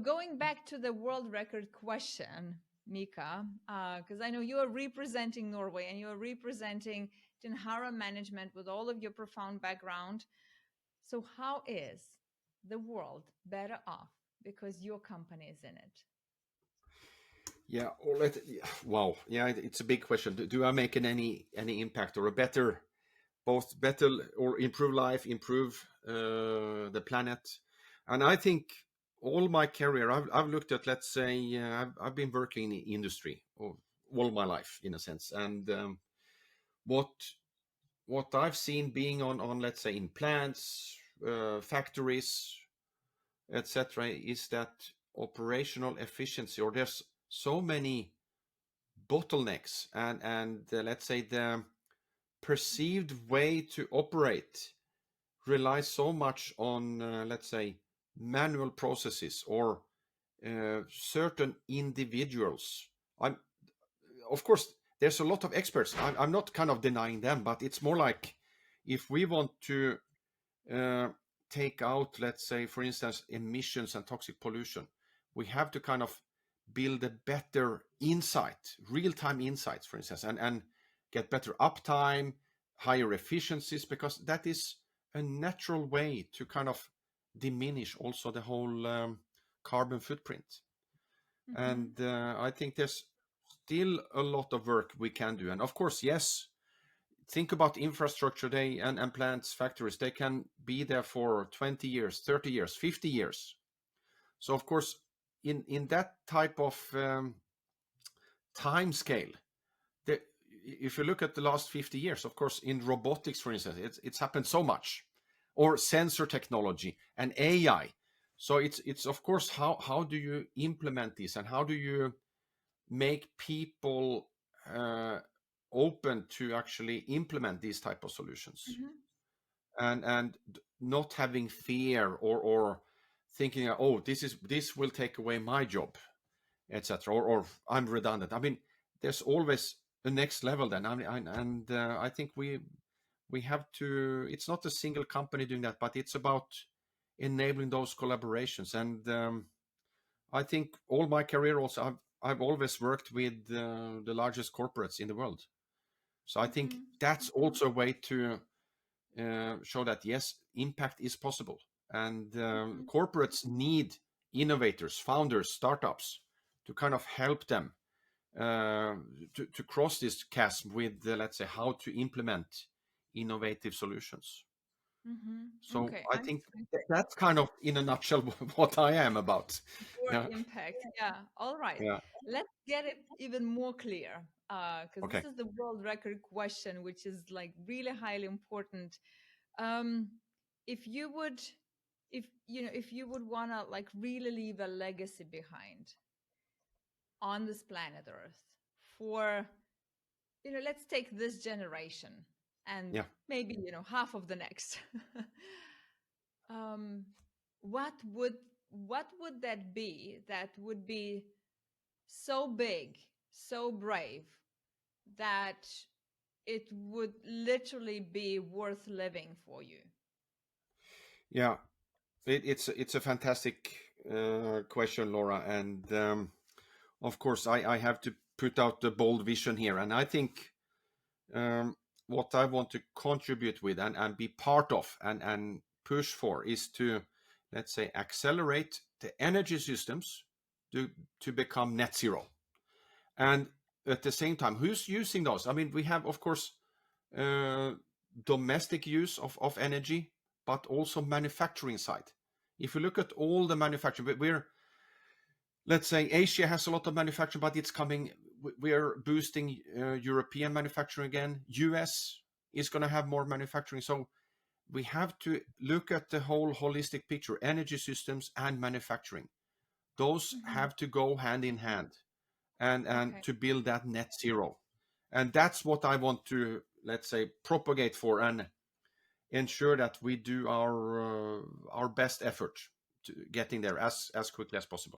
going back to the world record question, Mika, because I know you are representing Norway and you are representing Tienhaara Management with all of your profound background. So how is the world better off because your company is in it? Yeah, wow. Yeah, it's a big question. Do I make any impact or a better, both better or improve life, improve the planet? And I think all my career, I've looked at, let's say, I've been working in the industry all my life, in a sense. And what I've seen being on let's say in plants, factories, etc., is that operational efficiency, or there's so many bottlenecks, and let's say the perceived way to operate relies so much on let's say manual processes or certain individuals. I'm Of course there's a lot of experts. I'm not kind of denying them, but it's more like if we want to uh, take out, let's say, for instance, emissions and toxic pollution, we have to kind of build a better insight, real-time insights, for instance, and get better uptime, higher efficiencies, because that is a natural way to kind of diminish also the whole carbon footprint. Mm-hmm. And I think there's still a lot of work we can do. And of course, yes, think about infrastructure they and plants, factories, they can be there for 20 years, 30 years, 50 years. So of course, in that type of time scale, the, if you look at the last 50 years, of course, in robotics, for instance, it's happened so much, or sensor technology and AI. So it's of course, how do you implement this, and how do you make people uh, open to actually implement these type of solutions, Mm-hmm. and not having fear, or thinking, oh, this will take away my job, etc., or I'm redundant. I mean, there's always a next level then. And I think we have to. It's not a single company doing that, but it's about enabling those collaborations. And I think all my career also, I've always worked with the largest corporates in the world. So I think Mm-hmm. that's also a way to show that yes, impact is possible, and Mm-hmm. corporates need innovators, founders, startups to kind of help them uh, to cross this chasm with, let's say, how to implement innovative solutions. Mm-hmm. So Okay, I I'm think that's kind of in a nutshell what I am about. your Yeah, impact. Yeah. All right. yeah. Let's get it even more clear. Because this Okay. is the world record question, which is like really highly important. Um, if you would, if you know, if you would wanna like really leave a legacy behind on this planet Earth for, let's take this generation and Yeah. maybe, half of the next. um, what would what would that be that would be so big, so brave that it would literally be worth living for you? Yeah. It's a fantastic question, Laura, and of course I have to put out the bold vision here, and I think um, what I want to contribute with and be part of and push for is to, let's say, accelerate the energy systems to become net zero. And at the same time, who's using those? I mean, we have, of course, uh, domestic use of energy, but also manufacturing side. If you look at all the manufacturing, we're, let's say, Asia has a lot of manufacturing, but it's coming. We're boosting European manufacturing again. US is going to have more manufacturing. So we have to look at the whole holistic picture: energy systems and manufacturing. Those Hmm. have to go hand in hand, and Okay. to build that net zero. And that's what I want to, let's say, propagate for, and ensure that we do our best effort to getting there as quickly as possible.